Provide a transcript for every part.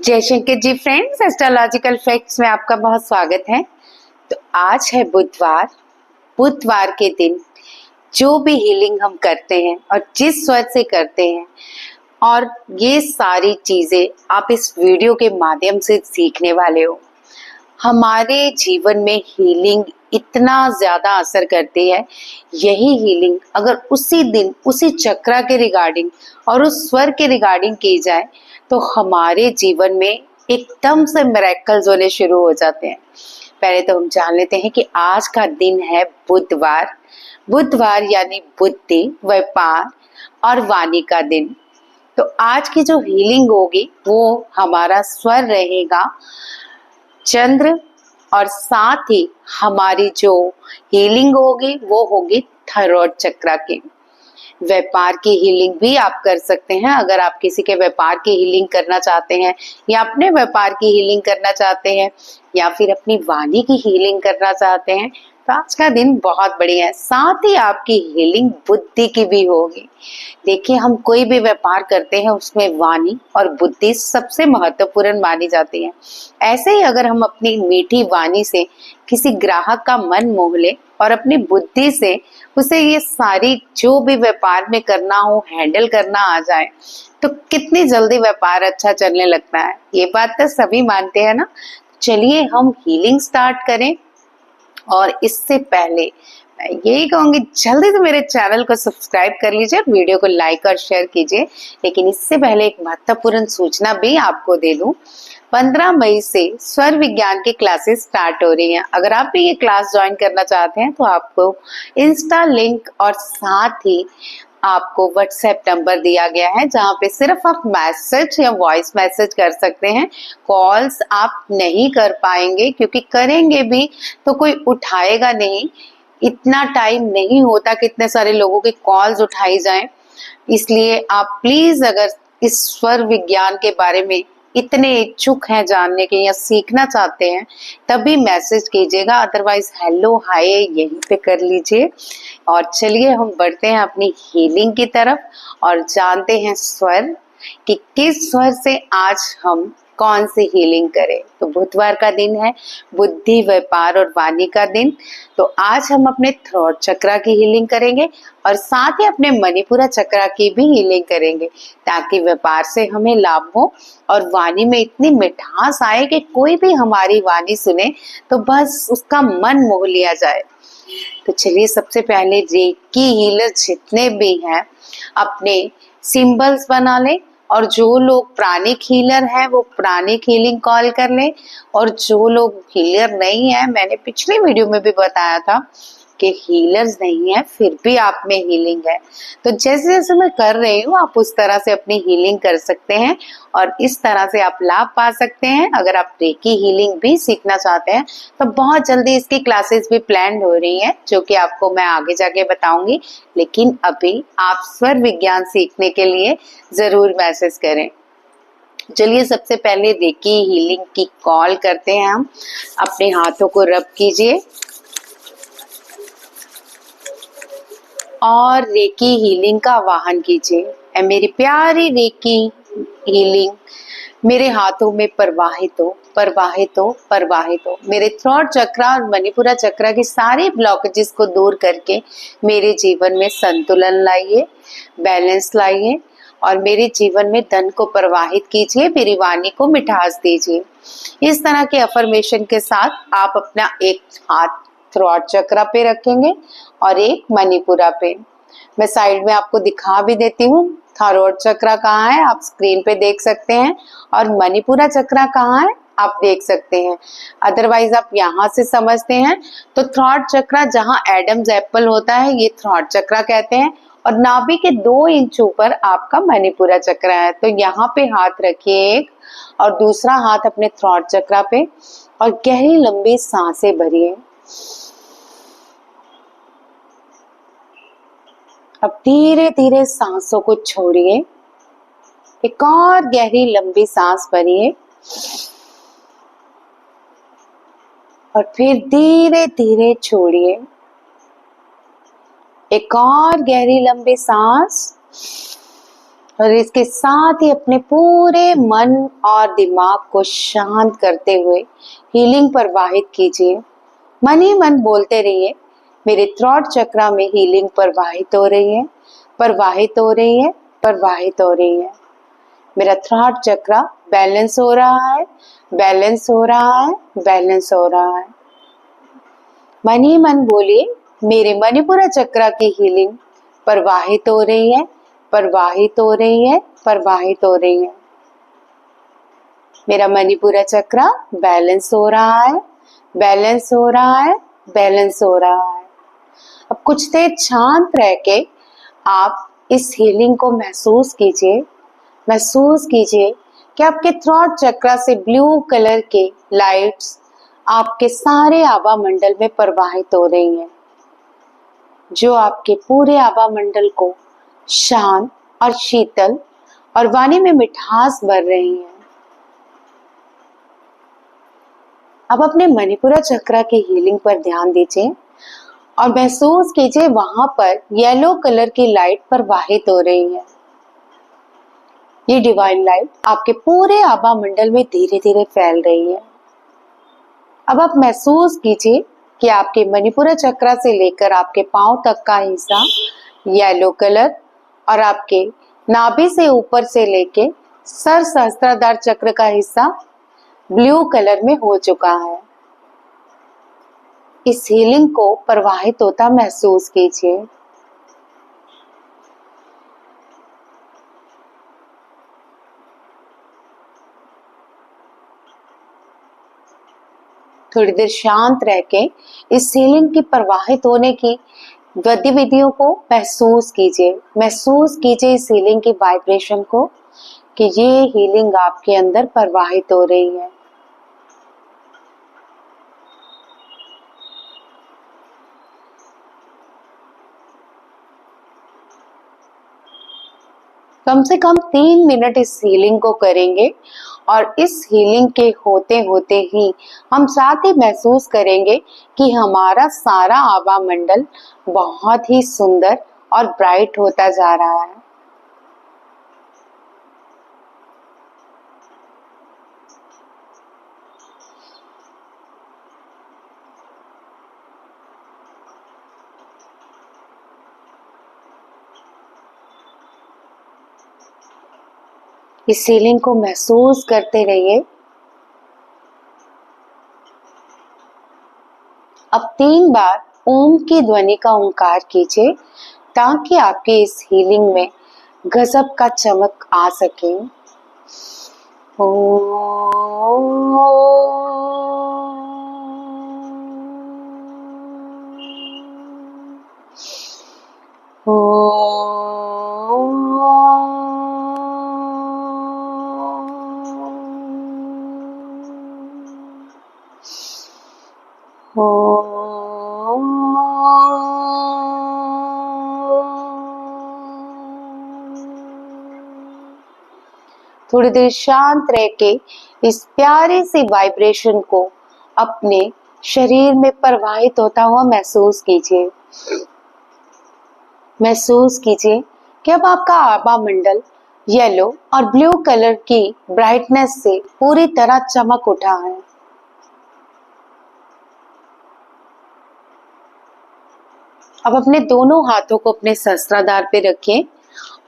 जय Shankar ji friends, astrological facts में आपका बहुत स्वागत है। तो आज है बुधवार। बुधवार के दिन जो भी हीलिंग हम करते हैं और जिस स्वर से करते हैं, और ये सारी चीजें आप इस वीडियो के माध्यम से सीखने वाले हो। हमारे जीवन में हीलिंग इतना ज्यादा असर करती है। यही हीलिंग अगर उसी दिन उसी चक्रा के रिगार्डिंग और उस स्वर के रिगार्डिंग की जाए तो हमारे जीवन में एकदम से मिरेकल्स होने शुरू हो जाते हैं। पहले तो हम जान लेते हैं कि आज का दिन है बुधवार। बुधवार यानी बुद्धि, व्यापार और वाणी का दिन। तो आज की जो हीलिंग होगी वो हमारा स्वर रहेगा चंद्र, और साथ ही हमारी जो हीलिंग होगी वो होगी थायराइड चक्रा की। व्यापार की हीलिंग भी आप कर सकते हैं। अगर आप किसी के व्यापार की हीलिंग करना चाहते हैं या अपने व्यापार की हीलिंग करना चाहते हैं या फिर अपनी वाणी की हीलिंग करना चाहते हैं तो आज का दिन बहुत बढ़िया है। साथ ही आपकी हीलिंग बुद्धि की भी होगी। देखिए, हम कोई भी व्यापार करते हैं उसमें वाणी और बुद्धि सबसे महत्वपूर्ण मानी जाती है। ऐसे ही अगर हम अपनी मीठी वाणी से किसी ग्राहक का मन मोह ले और अपनी बुद्धि से उसे ये सारी जो भी व्यापार में करना हो हैंडल करना आ जाए तो कितनी जल्दी व्यापार अच्छा चलने लगता है। ये बात तो सभी मानते हैं ना। चलिए हम हीलिंग स्टार्ट करें, और इससे पहले मैं यही कहूंगी जल्दी से मेरे चैनल को सब्सक्राइब कर लीजिए, वीडियो को लाइक और शेयर कीजिए। लेकिन इससे पहले एक महत्वपूर्ण सूचना भी आपको दे दूं। 15 मई से स्वर विज्ञान की क्लासेस स्टार्ट हो रही हैं। अगर आप भी ये क्लास ज्वाइन करना चाहते हैं तो आपको इंस्टा लिंक और साथ ही आपको व्हाट्सएप नंबर दिया गया है जहाँ पे सिर्फ आप मैसेज या वॉइस मैसेज कर सकते हैं। कॉल्स आप नहीं कर पाएंगे, क्योंकि करेंगे भी तो कोई उठाएगा नहीं। इतना टाइम नहीं होता कि इतने सारे लोगों की कॉल्स उठाई जाएं। इसलिए आप प्लीज अगर इस स्वर विज्ञान के बारे में इतने इच्छुक हैं जानने के या सीखना चाहते हैं तभी मैसेज कीजिएगा, अदरवाइज हेलो हाय यहीं पे कर लीजिए। और चलिए हम बढ़ते हैं अपनी हीलिंग की तरफ और जानते हैं स्वर कि किस स्वर से आज हम कौन सी हीलिंग करें। तो बुधवार का दिन है, बुद्धि, व्यापार और वाणी का दिन। तो आज हम अपने थ्रोट चक्रा की हीलिंग करेंगे और साथ ही अपने मणिपुरा चक्रा की भी हीलिंग करेंगे, ताकि व्यापार से हमें लाभ हो और वाणी में इतनी मिठास आए कि कोई भी हमारी वाणी सुने तो बस उसका मन मोह लिया जाए। तो चलिए सबसे पहले रेकी हीलर जितने भी हैं अपने सिंबल्स बना लें, और जो लोग प्राणिक हीलर हैं वो प्राणिक हीलिंग कॉल कर लें, और जो लोग हीलर नहीं है, मैंने पिछले वीडियो में भी बताया था कि हीलर्स नहीं है फिर भी आप में हीलिंग है, तो जैसे जैसे मैं कर रही हूँ आप उस तरह से अपनी हीलिंग कर सकते हैं और इस तरह से आप लाभ पा सकते हैं। अगर आप रेकी हीलिंग भी सीखना चाहते हैं तो बहुत जल्दी इसकी क्लासेस भी प्लान हो रही हैं, जो कि आपको मैं आगे जाके बताऊंगी। लेकिन अभी आप स्वर विज्ञान सीखने के लिए जरूर मैसेज करें। चलिए सबसे पहले रेकी हीलिंग की कॉल करते हैं हम। अपने हाथों को रब कीजिए और रेकी हीलिंग का आवाहन कीजिए। मेरी प्यारी रेकी हीलिंग मेरे हाथों में प्रवाहित हो, प्रवाहित हो, प्रवाहित हो। मेरे थ्रोट चक्रा और मणिपुरा चक्रा की सारी ब्लॉकेजेस को दूर करके मेरे जीवन में संतुलन लाइए, बैलेंस लाइए और मेरे जीवन में धन को प्रवाहित कीजिए, मेरी वाणी को मिठास दीजिए। इस तरह के अफर्मेशन के साथ आप अपना एक हाथ थ्रोट चक्रा पे रखेंगे और एक मणिपुरा पे। मैं साइड में आपको दिखा भी देती हूँ थ्रोट चक्रा कहाँ है, आप स्क्रीन पे देख सकते हैं, और मणिपुरा चक्रा कहाँ है आप देख सकते हैं। अदरवाइज आप यहाँ से समझते हैं तो थ्रोट चक्रा जहाँ एडम्स एप्पल होता है ये थ्रोट चक्रा कहते हैं, और नाभि के 2 इंच ऊपर आपका मणिपुरा चक्रा है। तो यहाँ पे हाथ रखिए एक, और दूसरा हाथ अपने थ्रोट चक्रा पे, और गहरी लंबी सांसें भरिए। अब धीरे धीरे सांसों को छोड़िए। एक और गहरी लंबी सांस भरिए और फिर धीरे धीरे छोड़िए। एक और गहरी लंबी सांस और इसके साथ ही अपने पूरे मन और दिमाग को शांत करते हुए हीलिंग प्रवाहित कीजिए। मन ही मन बोलते रहिए, मेरे थ्रॉट चक्रा में हीलिंग प्रवाहित हो रही है, प्रवाहित हो रही है, प्रवाहित हो रही है। मेरा थ्रॉट चक्रा बैलेंस हो रहा है, बैलेंस हो रहा है, बैलेंस हो रहा है। मन ही मन बोलिए, मेरे मणिपुरा चक्रा की हीलिंग प्रवाहित हो रही है, प्रवाहित हो रही है, प्रवाहित हो रही है। मेरा मणिपुरा चक्रा बैलेंस हो रहा है, बैलेंस हो रहा है, बैलेंस हो रहा है। अब कुछ देर शांत रह के आप इस हीलिंग को महसूस कीजिए। महसूस कीजिए कि आपके थ्रॉट चक्रा से ब्लू कलर के लाइट्स आपके सारे आभा मंडल में प्रवाहित हो रही हैं, जो आपके पूरे आभा मंडल को शांत और शीतल और वाणी में मिठास भर रही हैं। अब अपने मणिपुरा चक्रा की हीलिंग पर ध्यान दीजिए और महसूस कीजिए वहां पर येलो कलर की लाइट प्रवाहित हो रही है। ये डिवाइन लाइट आपके पूरे आभा मंडल में धीरे धीरे फैल रही है। अब आप महसूस कीजिए कि आपके मणिपुरा चक्रा से लेकर आपके पांव तक का हिस्सा येलो कलर और आपके नाभि से ऊपर से लेके सर सहस्त्राधार चक्र का हिस्सा ब्लू कलर में हो चुका है। इस हीलिंग को प्रवाहित होता महसूस कीजिए। थोड़ी देर शांत रह के इस हीलिंग की प्रवाहित होने की गतिविधियों को महसूस कीजिए। महसूस कीजिए इस हीलिंग की वाइब्रेशन को कि ये हीलिंग आपके अंदर प्रवाहित हो रही है। कम से कम 3 मिनट इस हीलिंग को करेंगे और इस हीलिंग के होते होते ही हम साथ ही महसूस करेंगे कि हमारा सारा आभा मंडल बहुत ही सुंदर और ब्राइट होता जा रहा है। इस हीलिंग को महसूस करते रहिए। अब 3 बार ओम की ध्वनि का ओंकार कीजिए ताकि आपके इस हीलिंग में गजब का चमक आ सके। थोड़ी देर शांत रह के इस प्यारे सी वाइब्रेशन को अपने शरीर में प्रवाहित होता हुआ महसूस कीजिए। महसूस कीजिए कि अब आपका आभा मंडल येलो और ब्लू कलर की ब्राइटनेस से पूरी तरह चमक उठा है। अब अपने दोनों हाथों को अपने सहस्त्राधार पे रखें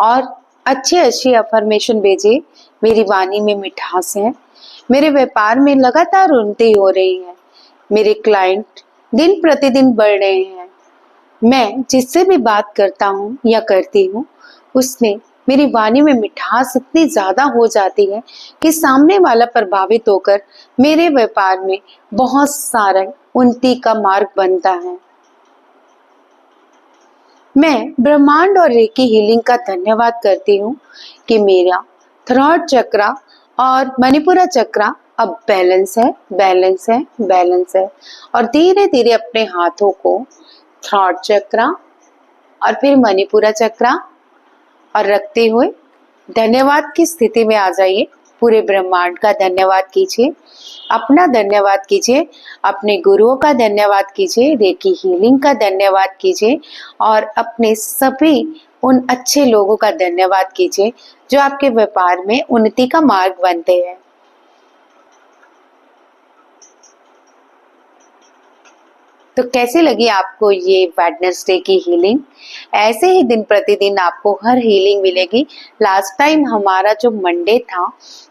और अच्छी अच्छी अफर्मेशन भेजिए। मेरी वाणी में मिठास है, मेरे व्यापार में लगातार उन्नति हो रही है, मेरे क्लाइंट दिन प्रतिदिन बढ़ रहे हैं, मैं जिससे भी बात करता हूँ या करती हूँ उसमें मेरी वाणी में मिठास इतनी ज्यादा हो जाती है कि सामने वाला प्रभावित होकर मेरे व्यापार में बहुत सारा उन्नति का मार्ग बनता है। मैं ब्रह्मांड और रेकी हीलिंग का धन्यवाद करती हूँ कि मेरा थ्रॉट चक्रा और मणिपुरा चक्रा अब बैलेंस है, बैलेंस है, बैलेंस है। और धीरे धीरे अपने हाथों को थ्रॉट चक्रा और फिर मणिपुरा चक्रा और रखते हुए धन्यवाद की स्थिति में आ जाइए। पूरे ब्रह्मांड का धन्यवाद कीजिए, अपना धन्यवाद कीजिए, अपने गुरुओं का धन्यवाद कीजिए, रेकी हीलिंग का धन्यवाद कीजिए और अपने सभी उन अच्छे लोगों का धन्यवाद कीजिए जो आपके व्यापार में उन्नति का मार्ग बनते हैं। तो कैसी लगी आपको ये वेडनेसडे की हीलिंग? ऐसे ही दिन प्रतिदिन आपको हर हीलिंग मिलेगी। लास्ट टाइम हमारा जो मंडे था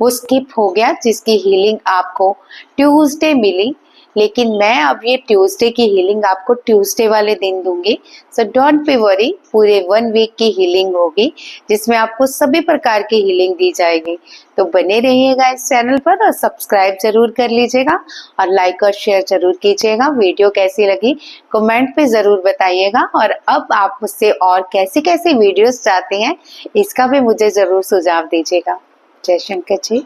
वो स्किप हो गया, जिसकी हीलिंग आपको ट्यूसडे मिली, लेकिन मैं अब ये ट्यूसडे की हीलिंग आपको ट्यूसडे वाले दिन दूंगी। सो डोंट बी वरी, पूरे 1 वीक की हीलिंग होगी जिसमें आपको सभी प्रकार की हीलिंग दी जाएगी। तो बने रहिएगा इस चैनल पर और सब्सक्राइब जरूर कर लीजिएगा और लाइक और शेयर जरूर कीजिएगा। वीडियो कैसी लगी कमेंट पे जरूर बताइएगा, और अब आप मुझसे और कैसे कैसे वीडियोस चाहते हैं इसका भी मुझे जरूर सुझाव दीजिएगा। जय शंकर जी।